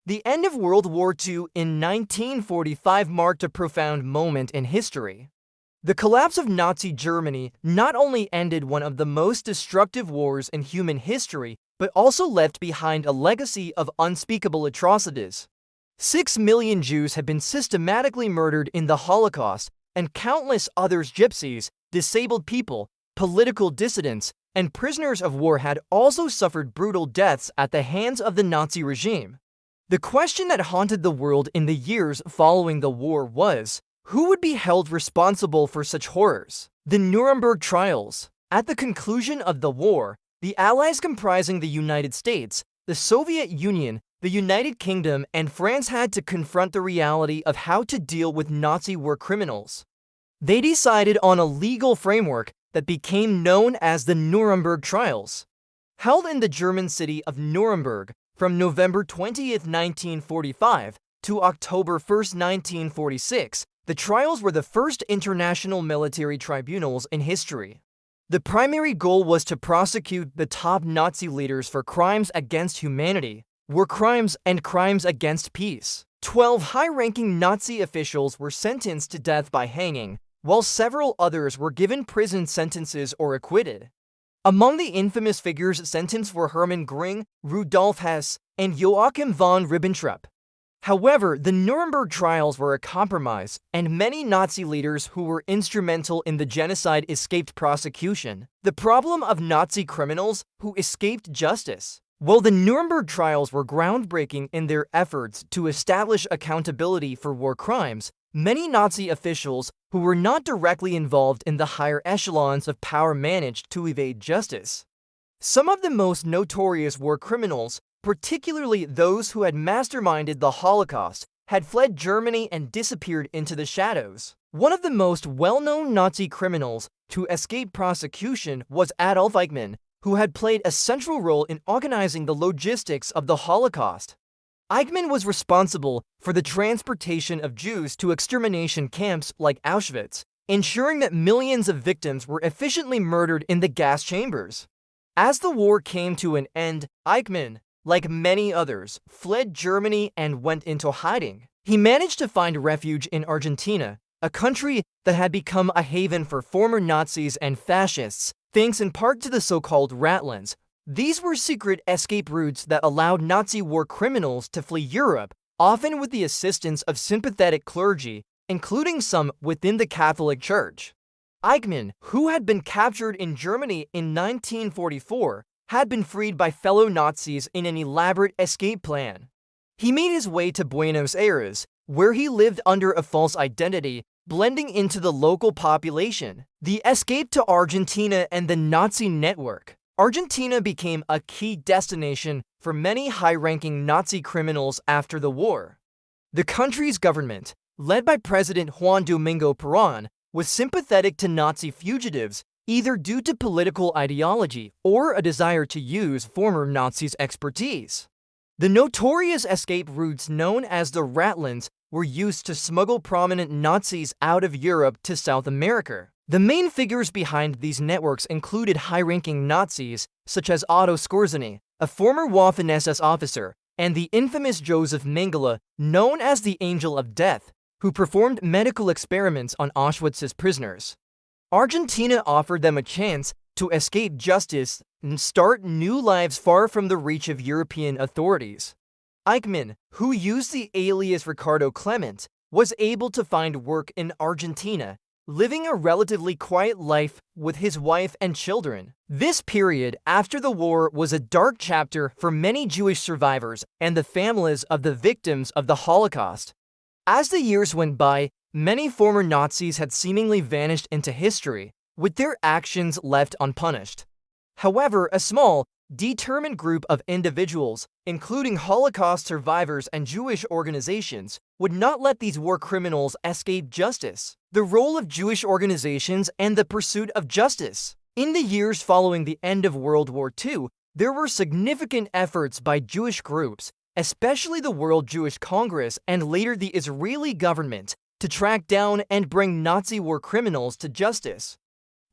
The end of World War II in 1945 marked a profound moment in history. The collapse of Nazi Germany not only ended one of the most destructive wars in human history, but also left behind a legacy of unspeakable atrocities. 6 million Jews had been systematically murdered in the Holocaust, and countless others, gypsies, disabled people, political dissidents, and prisoners of war had also suffered brutal deaths at the hands of the Nazi regime. The question that haunted the world in the years following the war was, who would be held responsible for such horrors? The Nuremberg trials. At the conclusion of the war, the Allies comprising the United States, the Soviet Union, the United Kingdom, and France had to confront the reality of how to deal with Nazi war criminals. They decided on a legal framework that became known as the Nuremberg trials. Held in the German city of Nuremberg from November 20, 1945 to October 1, 1946, the trials were the first international military tribunals in history. The primary goal was to prosecute the top Nazi leaders for crimes against humanity, war crimes, and crimes against peace. 12 high-ranking Nazi officials were sentenced to death by hanging, while several others were given prison sentences or acquitted. Among the infamous figures sentenced were Hermann Göring, Rudolf Hess, and Joachim von Ribbentrop. However, the Nuremberg trials were a compromise, and many Nazi leaders who were instrumental in the genocide escaped prosecution. The problem of Nazi criminals who escaped justice. While the Nuremberg trials were groundbreaking in their efforts to establish accountability for war crimes, many Nazi officials who were not directly involved in the higher echelons of power managed to evade justice. Some of the most notorious war criminals, particularly those who had masterminded the Holocaust, had fled Germany and disappeared into the shadows. One of the most well-known Nazi criminals to escape prosecution was Adolf Eichmann, who had played a central role in organizing the logistics of the Holocaust. Eichmann was responsible for the transportation of Jews to extermination camps like Auschwitz, ensuring that millions of victims were efficiently murdered in the gas chambers. As the war came to an end, Eichmann, like many others, fled Germany and went into hiding. He managed to find refuge in Argentina, a country that had become a haven for former Nazis and fascists, thanks in part to the so-called Ratlands. These were secret escape routes that allowed Nazi war criminals to flee Europe, often with the assistance of sympathetic clergy, including some within the Catholic Church. Eichmann, who had been captured in Germany in 1944, had been freed by fellow Nazis in an elaborate escape plan. He made his way to Buenos Aires, where he lived under a false identity, blending into the local population. The escape to Argentina and the Nazi network. Argentina became a key destination for many high-ranking Nazi criminals after the war. The country's government, led by President Juan Domingo Perón, was sympathetic to Nazi fugitives, either due to political ideology or a desire to use former Nazis' expertise. The notorious escape routes known as the Ratlands were used to smuggle prominent Nazis out of Europe to South America. The main figures behind these networks included high-ranking Nazis such as Otto Skorzeny, a former Waffen-SS officer, and the infamous Josef Mengele, known as the Angel of Death, who performed medical experiments on Auschwitz's prisoners. Argentina offered them a chance to escape justice and start new lives far from the reach of European authorities. Eichmann, who used the alias Ricardo Clement, was able to find work in Argentina, living a relatively quiet life with his wife and children. This period after the war was a dark chapter for many Jewish survivors and the families of the victims of the Holocaust. As the years went by, many former Nazis had seemingly vanished into history, with their actions left unpunished. However, a small, determined group of individuals, including Holocaust survivors and Jewish organizations, would not let these war criminals escape justice. The role of Jewish organizations and the pursuit of justice. In the years following the end of World War II, there were significant efforts by Jewish groups, especially the World Jewish Congress and later the Israeli government, to track down and bring Nazi war criminals to justice.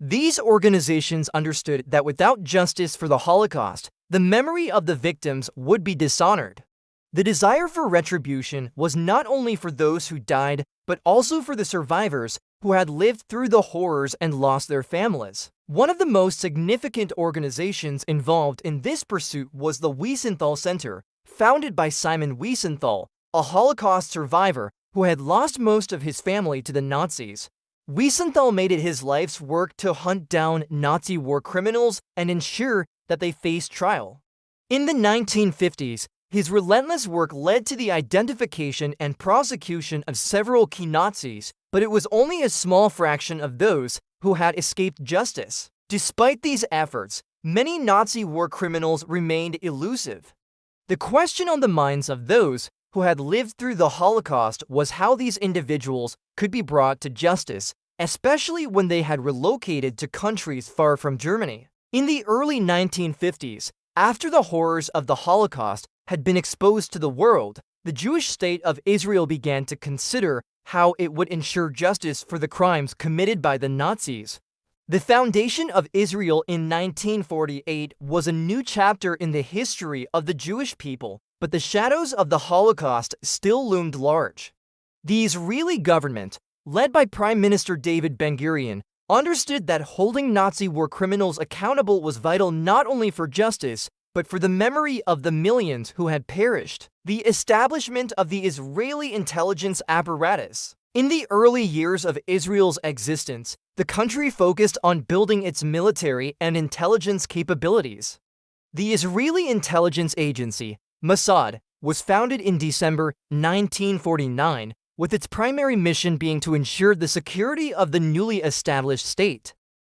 These organizations understood that without justice for the Holocaust, the memory of the victims would be dishonored. The desire for retribution was not only for those who died, but also for the survivors who had lived through the horrors and lost their families. One of the most significant organizations involved in this pursuit was the Wiesenthal Center, founded by Simon Wiesenthal, a Holocaust survivor who had lost most of his family to the Nazis. Wiesenthal made it his life's work to hunt down Nazi war criminals and ensure that they faced trial. In the 1950s, his relentless work led to the identification and prosecution of several key Nazis, but it was only a small fraction of those who had escaped justice. Despite these efforts, many Nazi war criminals remained elusive. The question on the minds of those who had lived through the Holocaust was how these individuals could be brought to justice, especially when they had relocated to countries far from Germany. In the early 1950s, after the horrors of the Holocaust had been exposed to the world, the Jewish state of Israel began to consider how it would ensure justice for the crimes committed by the Nazis. The foundation of Israel in 1948 was a new chapter in the history of the Jewish people, but the shadows of the Holocaust still loomed large. The Israeli government, led by Prime Minister David Ben-Gurion, understood that holding Nazi war criminals accountable was vital not only for justice, but for the memory of the millions who had perished. The establishment of the Israeli intelligence apparatus. In the early years of Israel's existence, the country focused on building its military and intelligence capabilities. The Israeli intelligence agency, Mossad, was founded in December 1949, with its primary mission being to ensure the security of the newly established state.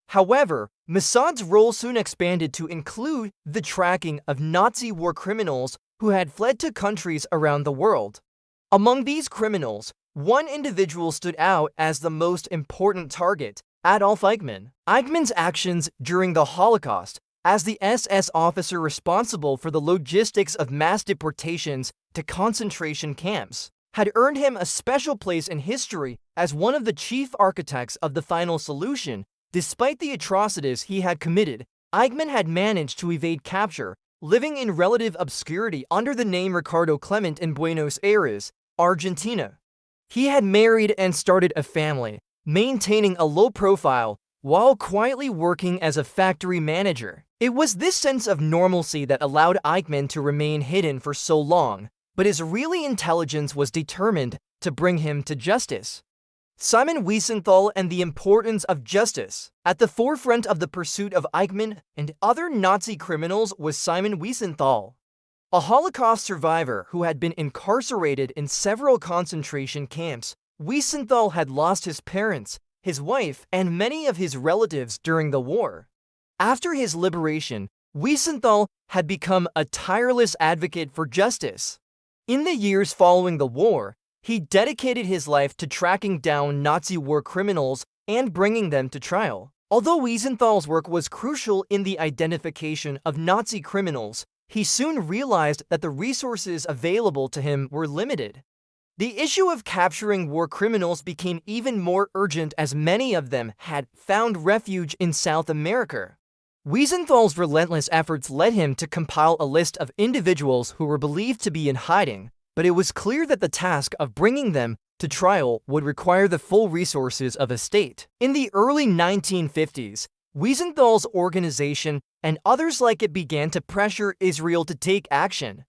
However, Mossad's role soon expanded to include the tracking of Nazi war criminals who had fled to countries around the world. Among these criminals, one individual stood out as the most important target: Adolf Eichmann. Eichmann's actions during the Holocaust, as the SS officer responsible for the logistics of mass deportations to concentration camps, had earned him a special place in history as one of the chief architects of the final solution. Despite the atrocities he had committed, Eichmann had managed to evade capture, living in relative obscurity under the name Ricardo Clement in Buenos Aires, Argentina. He had married and started a family, maintaining a low profile while quietly working as a factory manager. It was this sense of normalcy that allowed Eichmann to remain hidden for so long, but Israeli intelligence was determined to bring him to justice. Simon Wiesenthal and the importance of justice. At the forefront of the pursuit of Eichmann and other Nazi criminals was Simon Wiesenthal, a Holocaust survivor who had been incarcerated in several concentration camps. Wiesenthal had lost his parents, his wife, and many of his relatives during the war. After his liberation, Wiesenthal had become a tireless advocate for justice. In the years following the war, he dedicated his life to tracking down Nazi war criminals and bringing them to trial. Although Wiesenthal's work was crucial in the identification of Nazi criminals, he soon realized that the resources available to him were limited. The issue of capturing war criminals became even more urgent as many of them had found refuge in South America. Wiesenthal's relentless efforts led him to compile a list of individuals who were believed to be in hiding, but it was clear that the task of bringing them to trial would require the full resources of a state. In the early 1950s, Wiesenthal's organization and others like it began to pressure Israel to take action.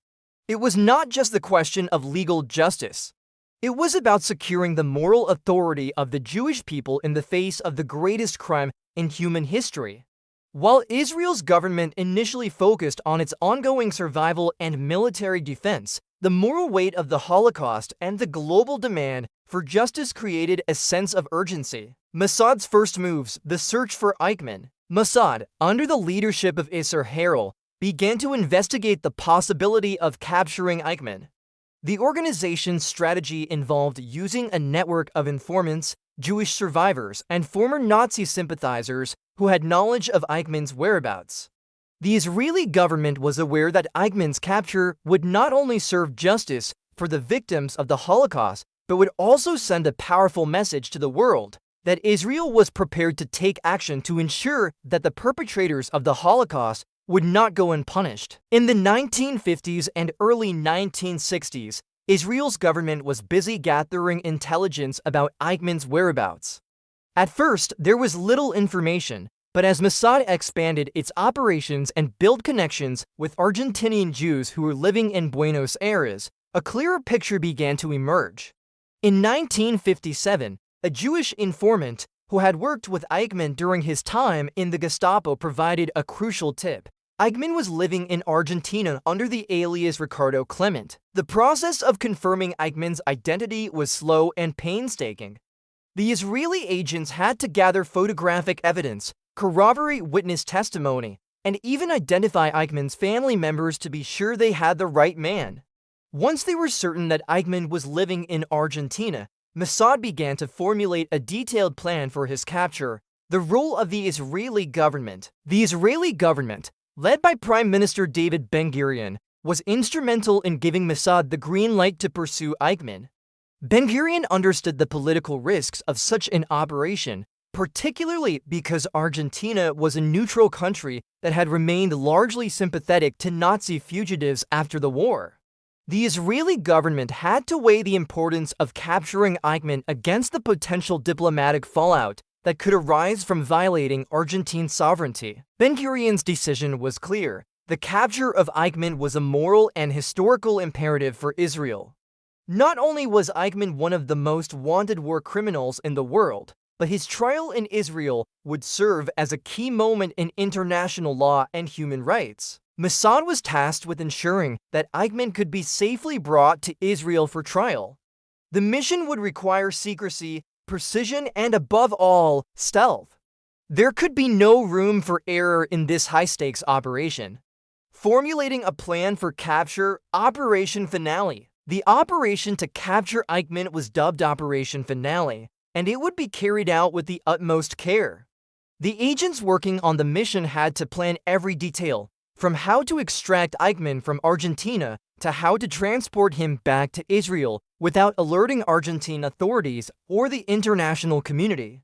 It was not just the question of legal justice. It was about securing the moral authority of the Jewish people in the face of the greatest crime in human history. While Israel's government initially focused on its ongoing survival and military defense, the moral weight of the Holocaust and the global demand for justice created a sense of urgency. Mossad's first moves, the search for Eichmann. Mossad, under the leadership of Isser Harel, began to investigate the possibility of capturing Eichmann. The organization's strategy involved using a network of informants, Jewish survivors, and former Nazi sympathizers who had knowledge of Eichmann's whereabouts. The Israeli government was aware that Eichmann's capture would not only serve justice for the victims of the Holocaust, but would also send a powerful message to the world that Israel was prepared to take action to ensure that the perpetrators of the Holocaust would not go unpunished. In the 1950s and early 1960s, Israel's government was busy gathering intelligence about Eichmann's whereabouts. At first, there was little information, but as Mossad expanded its operations and built connections with Argentinian Jews who were living in Buenos Aires, a clearer picture began to emerge. In 1957, a Jewish informant who had worked with Eichmann during his time in the Gestapo provided a crucial tip. Eichmann was living in Argentina under the alias Ricardo Clement. The process of confirming Eichmann's identity was slow and painstaking. The Israeli agents had to gather photographic evidence, corroborate witness testimony, and even identify Eichmann's family members to be sure they had the right man. Once they were certain that Eichmann was living in Argentina, Mossad began to formulate a detailed plan for his capture. The role of the Israeli government. The Israeli government, led by Prime Minister David Ben-Gurion, was instrumental in giving Mossad the green light to pursue Eichmann. Ben-Gurion understood the political risks of such an operation, particularly because Argentina was a neutral country that had remained largely sympathetic to Nazi fugitives after the war. The Israeli government had to weigh the importance of capturing Eichmann against the potential diplomatic fallout that could arise from violating Argentine sovereignty. Ben-Gurion's decision was clear. The capture of Eichmann was a moral and historical imperative for Israel. Not only was Eichmann one of the most wanted war criminals in the world, but his trial in Israel would serve as a key moment in international law and human rights. Mossad was tasked with ensuring that Eichmann could be safely brought to Israel for trial. The mission would require secrecy, precision, and above all, stealth. There could be no room for error in this high-stakes operation. Formulating a plan for capture, Operation Finale. The operation to capture Eichmann was dubbed Operation Finale, and it would be carried out with the utmost care. The agents working on the mission had to plan every detail, from how to extract Eichmann from Argentina to how to transport him back to Israel without alerting Argentine authorities or the international community.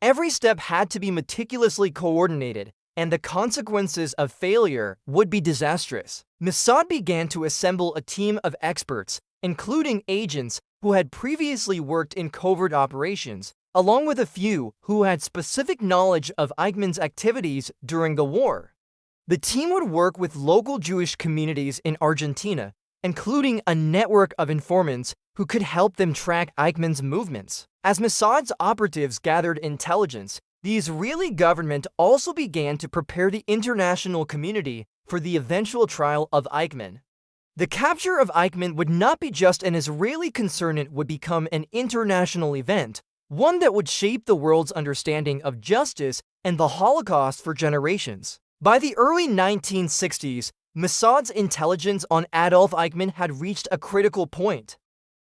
Every step had to be meticulously coordinated, and the consequences of failure would be disastrous. Mossad began to assemble a team of experts, including agents who had previously worked in covert operations, along with a few who had specific knowledge of Eichmann's activities during the war. The team would work with local Jewish communities in Argentina, including a network of informants who could help them track Eichmann's movements. As Mossad's operatives gathered intelligence, the Israeli government also began to prepare the international community for the eventual trial of Eichmann. The capture of Eichmann would not be just an Israeli concern, it would become an international event, one that would shape the world's understanding of justice and the Holocaust for generations. By the early 1960s, Mossad's intelligence on Adolf Eichmann had reached a critical point.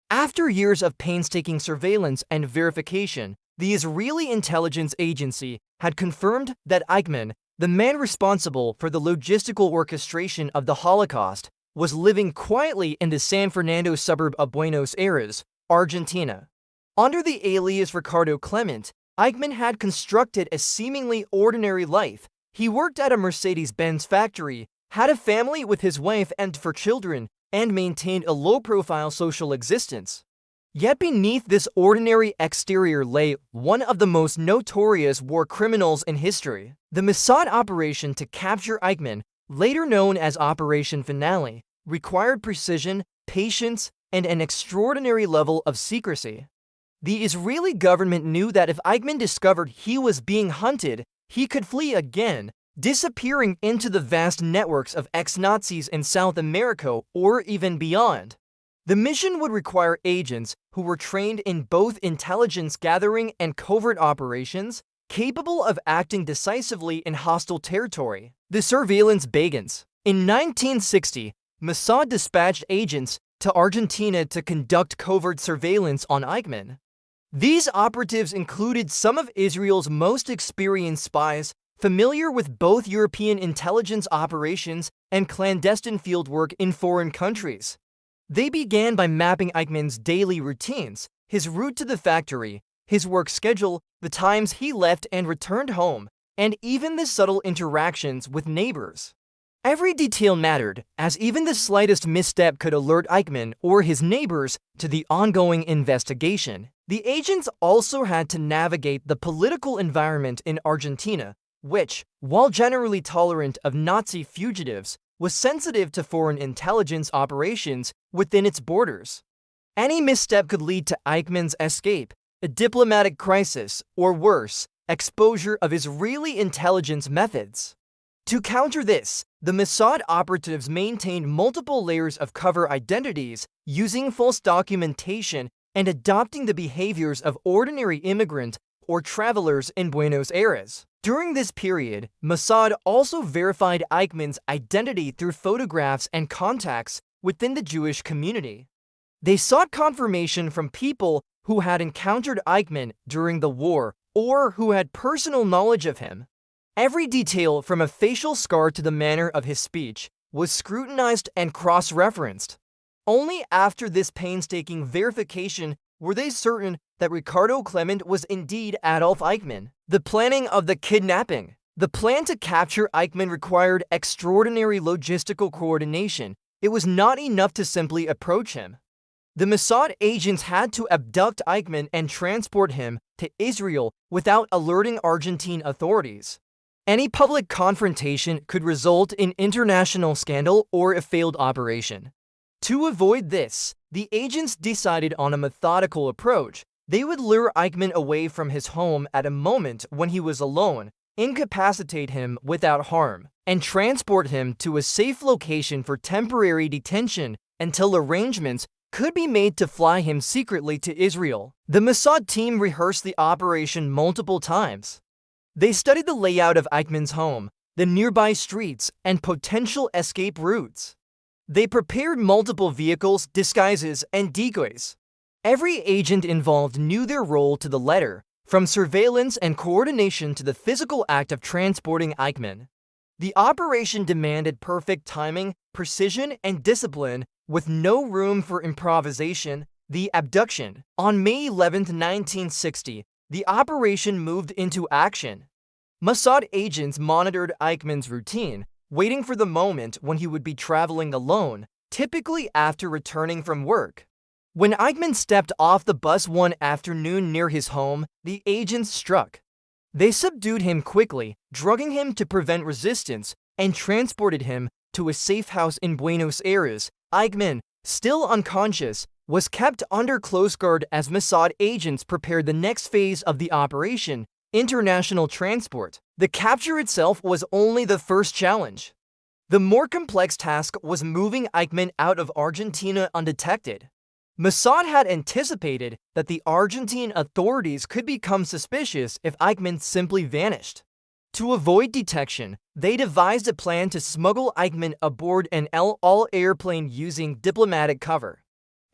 After years of painstaking surveillance and verification, the Israeli intelligence agency had confirmed that Eichmann, the man responsible for the logistical orchestration of the Holocaust, was living quietly in the San Fernando suburb of Buenos Aires, Argentina. Under the alias Ricardo Clement, Eichmann had constructed a seemingly ordinary life. He worked at a Mercedes-Benz factory, had a family with his wife and 4 children, and maintained a low-profile social existence. Yet beneath this ordinary exterior lay one of the most notorious war criminals in history. The Mossad operation to capture Eichmann, later known as Operation Finale, required precision, patience, and an extraordinary level of secrecy. The Israeli government knew that if Eichmann discovered he was being hunted, he could flee again, disappearing into the vast networks of ex-Nazis in South America or even beyond. The mission would require agents who were trained in both intelligence gathering and covert operations, capable of acting decisively in hostile territory. The surveillance begins. In 1960, Mossad dispatched agents to Argentina to conduct covert surveillance on Eichmann. These operatives included some of Israel's most experienced spies, familiar with both European intelligence operations and clandestine fieldwork in foreign countries. They began by mapping Eichmann's daily routines, his route to the factory, his work schedule, the times he left and returned home, and even the subtle interactions with neighbors. Every detail mattered, as even the slightest misstep could alert Eichmann or his neighbors to the ongoing investigation. The agents also had to navigate the political environment in Argentina, which, while generally tolerant of Nazi fugitives, was sensitive to foreign intelligence operations within its borders. Any misstep could lead to Eichmann's escape, a diplomatic crisis, or worse, exposure of Israeli intelligence methods. To counter this, the Mossad operatives maintained multiple layers of cover identities, using false documentation and adopting the behaviors of ordinary immigrant or travelers in Buenos Aires. During this period, Mossad also verified Eichmann's identity through photographs and contacts within the Jewish community. They sought confirmation from people who had encountered Eichmann during the war or who had personal knowledge of him. Every detail, from a facial scar to the manner of his speech, was scrutinized and cross-referenced. Only after this painstaking verification were they certain that Ricardo Clement was indeed Adolf Eichmann. The planning of the kidnapping. The plan to capture Eichmann required extraordinary logistical coordination. It was not enough to simply approach him. The Mossad agents had to abduct Eichmann and transport him to Israel without alerting Argentine authorities. Any public confrontation could result in international scandal or a failed operation. To avoid this, the agents decided on a methodical approach. They would lure Eichmann away from his home at a moment when he was alone, incapacitate him without harm, and transport him to a safe location for temporary detention until arrangements could be made to fly him secretly to Israel. The Mossad team rehearsed the operation multiple times. They studied the layout of Eichmann's home, the nearby streets, and potential escape routes. They prepared multiple vehicles, disguises, and decoys. Every agent involved knew their role to the letter, from surveillance and coordination to the physical act of transporting Eichmann. The operation demanded perfect timing, precision, and discipline, with no room for improvisation. The abduction. On May 11, 1960, the operation moved into action. Mossad agents monitored Eichmann's routine, waiting for the moment when he would be traveling alone, typically after returning from work. When Eichmann stepped off the bus one afternoon near his home, the agents struck. They subdued him quickly, drugging him to prevent resistance, and transported him to a safe house in Buenos Aires. Eichmann, still unconscious, was kept under close guard as Mossad agents prepared the next phase of the operation, international transport. The capture itself was only the first challenge. The more complex task was moving Eichmann out of Argentina undetected. Mossad had anticipated that the Argentine authorities could become suspicious if Eichmann simply vanished. To avoid detection, they devised a plan to smuggle Eichmann aboard an El Al airplane using diplomatic cover.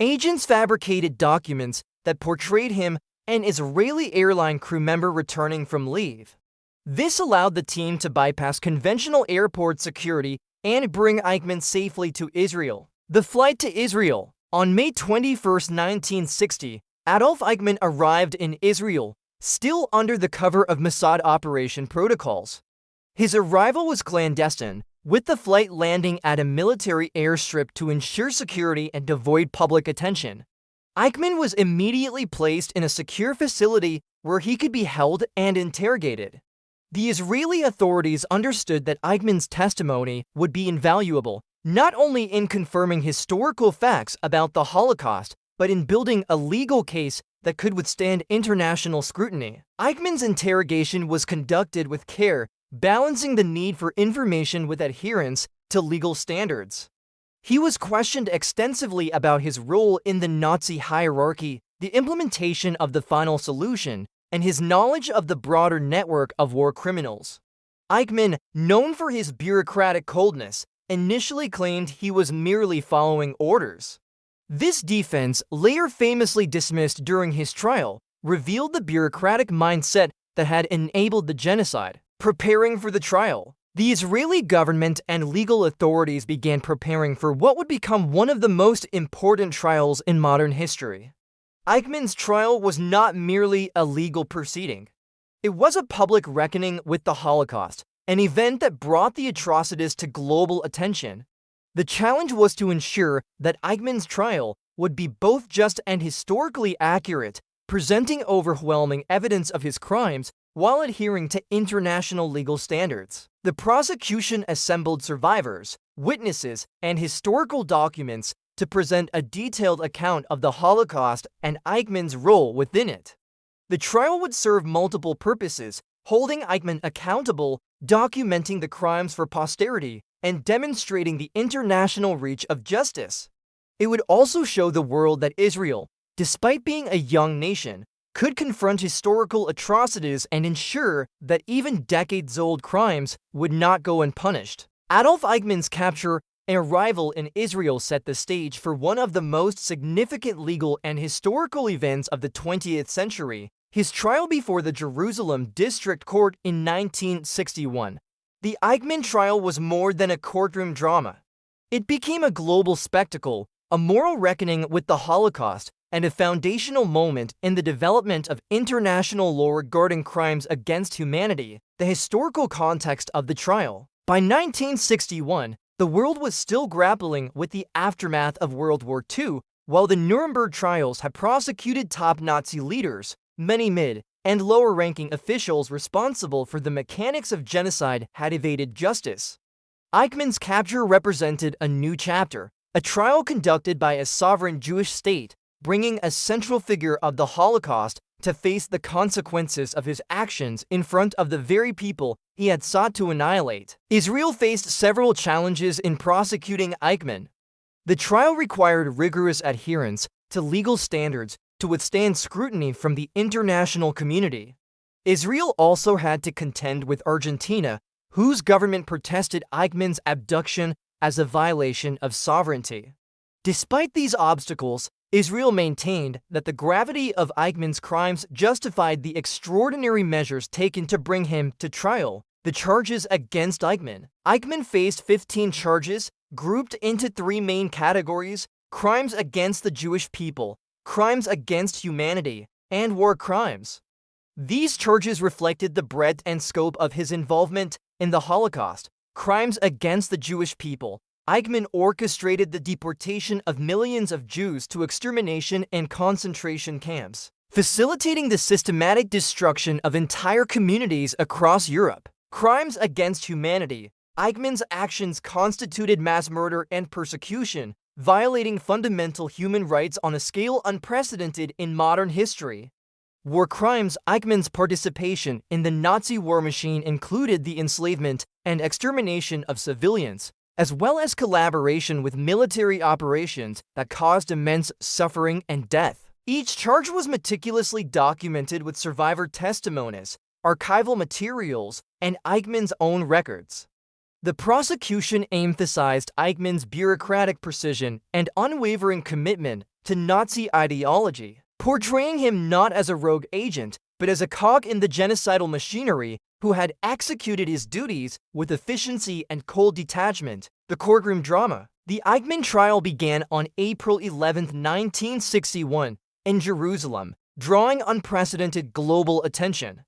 Agents fabricated documents that portrayed him an Israeli airline crew member returning from leave. This allowed the team to bypass conventional airport security and bring Eichmann safely to Israel. The flight to Israel. On May 21, 1960, Adolf Eichmann arrived in Israel, still under the cover of Mossad operation protocols. His arrival was clandestine, with the flight landing at a military airstrip to ensure security and avoid public attention. Eichmann was immediately placed in a secure facility where he could be held and interrogated. The Israeli authorities understood that Eichmann's testimony would be invaluable, not only in confirming historical facts about the Holocaust, but in building a legal case that could withstand international scrutiny. Eichmann's interrogation was conducted with care, balancing the need for information with adherence to legal standards. He was questioned extensively about his role in the Nazi hierarchy, the implementation of the final solution, and his knowledge of the broader network of war criminals. Eichmann, known for his bureaucratic coldness, initially claimed he was merely following orders. This defense, later famously dismissed during his trial, revealed the bureaucratic mindset that had enabled the genocide. Preparing for the trial. The Israeli government and legal authorities began preparing for what would become one of the most important trials in modern history. Eichmann's trial was not merely a legal proceeding. It was a public reckoning with the Holocaust, an event that brought the atrocities to global attention. The challenge was to ensure that Eichmann's trial would be both just and historically accurate, presenting overwhelming evidence of his crimes while adhering to international legal standards. The prosecution assembled survivors, witnesses, and historical documents to present a detailed account of the Holocaust and Eichmann's role within it. The trial would serve multiple purposes, holding Eichmann accountable, documenting the crimes for posterity, and demonstrating the international reach of justice. It would also show the world that Israel, despite being a young nation, could confront historical atrocities and ensure that even decades-old crimes would not go unpunished. Adolf Eichmann's capture and arrival in Israel set the stage for one of the most significant legal and historical events of the 20th century, his trial before the Jerusalem District Court in 1961. The Eichmann trial was more than a courtroom drama. It became a global spectacle, a moral reckoning with the Holocaust, and a foundational moment in the development of international law regarding crimes against humanity. The historical context of the trial. By 1961, the world was still grappling with the aftermath of World War II, while the Nuremberg trials had prosecuted top Nazi leaders. Many mid- and lower-ranking officials responsible for the mechanics of genocide had evaded justice. Eichmann's capture represented a new chapter, a trial conducted by a sovereign Jewish state, bringing a central figure of the Holocaust to face the consequences of his actions in front of the very people he had sought to annihilate. Israel faced several challenges in prosecuting Eichmann. The trial required rigorous adherence to legal standards to withstand scrutiny from the international community. Israel also had to contend with Argentina, whose government protested Eichmann's abduction as a violation of sovereignty. Despite these obstacles, Israel maintained that the gravity of Eichmann's crimes justified the extraordinary measures taken to bring him to trial. The charges against Eichmann. Eichmann faced 15 charges, grouped into three main categories: crimes against the Jewish people, crimes against humanity, and war crimes. These charges reflected the breadth and scope of his involvement in the Holocaust. Crimes against the Jewish people. Eichmann orchestrated the deportation of millions of Jews to extermination and concentration camps, facilitating the systematic destruction of entire communities across Europe. Crimes against humanity. Eichmann's actions constituted mass murder and persecution, violating fundamental human rights on a scale unprecedented in modern history. War crimes. Eichmann's participation in the Nazi war machine included the enslavement and extermination of civilians, as well as collaboration with military operations that caused immense suffering and death. Each charge was meticulously documented with survivor testimonies, archival materials, and Eichmann's own records. The prosecution emphasized Eichmann's bureaucratic precision and unwavering commitment to Nazi ideology, portraying him not as a rogue agent, but as a cog in the genocidal machinery who had executed his duties with efficiency and cold detachment. The courtroom drama. The Eichmann trial began on April 11, 1961, in Jerusalem, drawing unprecedented global attention.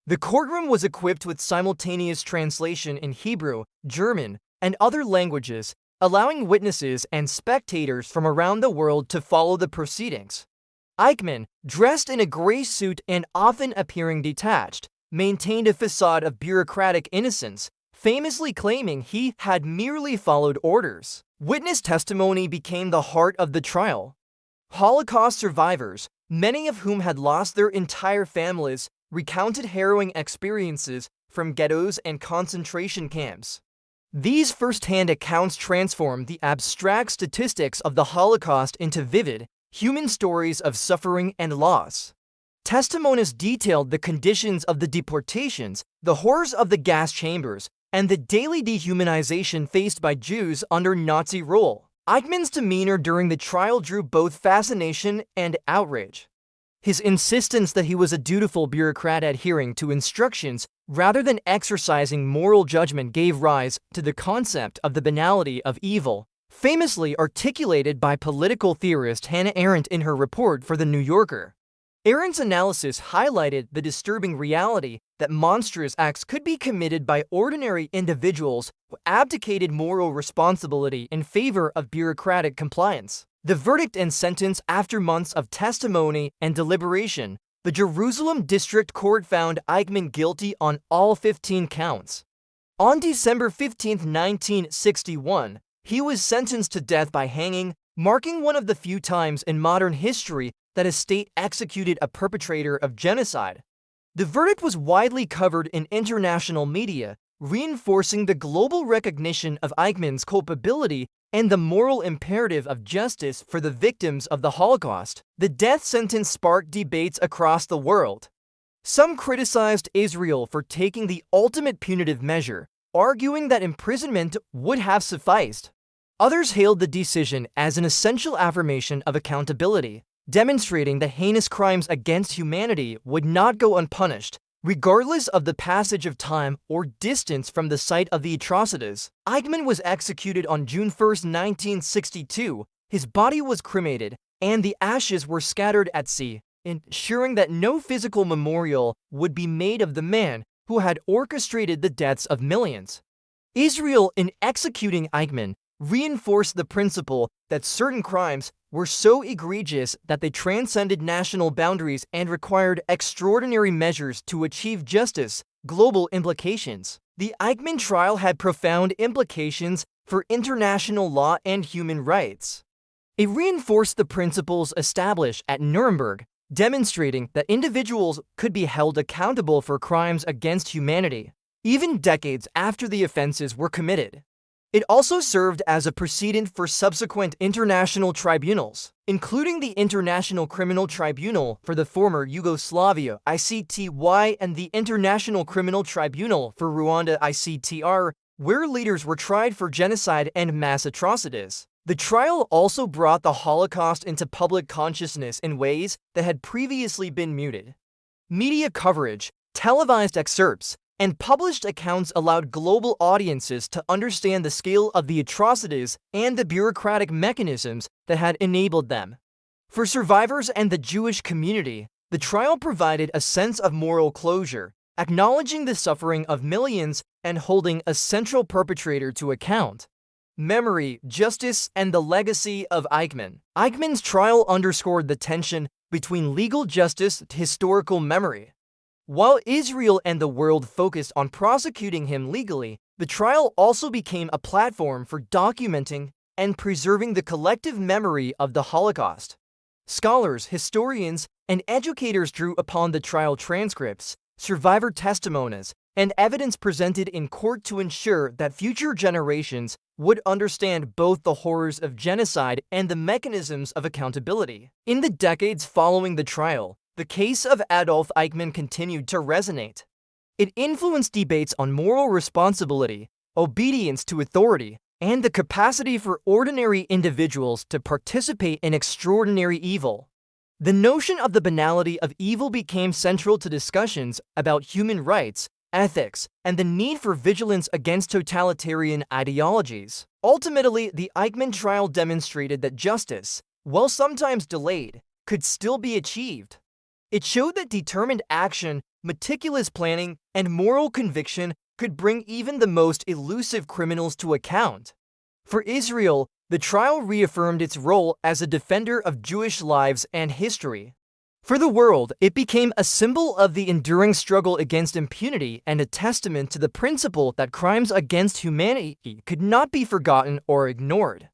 The courtroom was equipped with simultaneous translation in Hebrew, German, and other languages, allowing witnesses and spectators from around the world to follow the proceedings. Eichmann, dressed in a gray suit and often appearing detached, maintained a facade of bureaucratic innocence, famously claiming he had merely followed orders. Witness testimony became the heart of the trial. Holocaust survivors, many of whom had lost their entire families, recounted harrowing experiences from ghettos and concentration camps. These first-hand accounts transformed the abstract statistics of the Holocaust into vivid, human stories of suffering and loss. Testimonies detailed the conditions of the deportations, the horrors of the gas chambers, and the daily dehumanization faced by Jews under Nazi rule. Eichmann's demeanor during the trial drew both fascination and outrage. His insistence that he was a dutiful bureaucrat adhering to instructions rather than exercising moral judgment gave rise to the concept of the banality of evil, famously articulated by political theorist Hannah Arendt in her report for The New Yorker. Arendt's analysis highlighted the disturbing reality that monstrous acts could be committed by ordinary individuals who abdicated moral responsibility in favor of bureaucratic compliance. The verdict and sentence: after months of testimony and deliberation, the Jerusalem District Court found Eichmann guilty on all 15 counts. On December 15, 1961, he was sentenced to death by hanging, marking one of the few times in modern history that a state executed a perpetrator of genocide. The verdict was widely covered in international media, reinforcing the global recognition of Eichmann's culpability and the moral imperative of justice for the victims of the Holocaust. The death sentence sparked debates across the world. Some criticized Israel for taking the ultimate punitive measure, arguing that imprisonment would have sufficed. Others hailed the decision as an essential affirmation of accountability, demonstrating that heinous crimes against humanity would not go unpunished, regardless of the passage of time or distance from the site of the atrocities. Eichmann was executed on June 1, 1962. His body was cremated, and the ashes were scattered at sea, ensuring that no physical memorial would be made of the man who had orchestrated the deaths of millions. Israel, in executing Eichmann, reinforced the principle that certain crimes were so egregious that they transcended national boundaries and required extraordinary measures to achieve justice. Global implications. The Eichmann trial had profound implications for international law and human rights. It reinforced the principles established at Nuremberg, demonstrating that individuals could be held accountable for crimes against humanity, even decades after the offenses were committed. It also served as a precedent for subsequent international tribunals, including the International Criminal Tribunal for the former Yugoslavia (ICTY) and the International Criminal Tribunal for Rwanda (ICTR), where leaders were tried for genocide and mass atrocities. The trial also brought the Holocaust into public consciousness in ways that had previously been muted. Media coverage, televised excerpts, and published accounts allowed global audiences to understand the scale of the atrocities and the bureaucratic mechanisms that had enabled them. For survivors and the Jewish community, the trial provided a sense of moral closure, acknowledging the suffering of millions and holding a central perpetrator to account. Memory, justice, and the legacy of Eichmann. Eichmann's trial underscored the tension between legal justice and historical memory. While Israel and the world focused on prosecuting him legally, the trial also became a platform for documenting and preserving the collective memory of the Holocaust. Scholars, historians, and educators drew upon the trial transcripts, survivor testimonies, and evidence presented in court to ensure that future generations would understand both the horrors of genocide and the mechanisms of accountability. In the decades following the trial, the case of Adolf Eichmann continued to resonate. It influenced debates on moral responsibility, obedience to authority, and the capacity for ordinary individuals to participate in extraordinary evil. The notion of the banality of evil became central to discussions about human rights, ethics, and the need for vigilance against totalitarian ideologies. Ultimately, the Eichmann trial demonstrated that justice, while sometimes delayed, could still be achieved. It showed that determined action, meticulous planning, and moral conviction could bring even the most elusive criminals to account. For Israel, the trial reaffirmed its role as a defender of Jewish lives and history. For the world, it became a symbol of the enduring struggle against impunity and a testament to the principle that crimes against humanity could not be forgotten or ignored.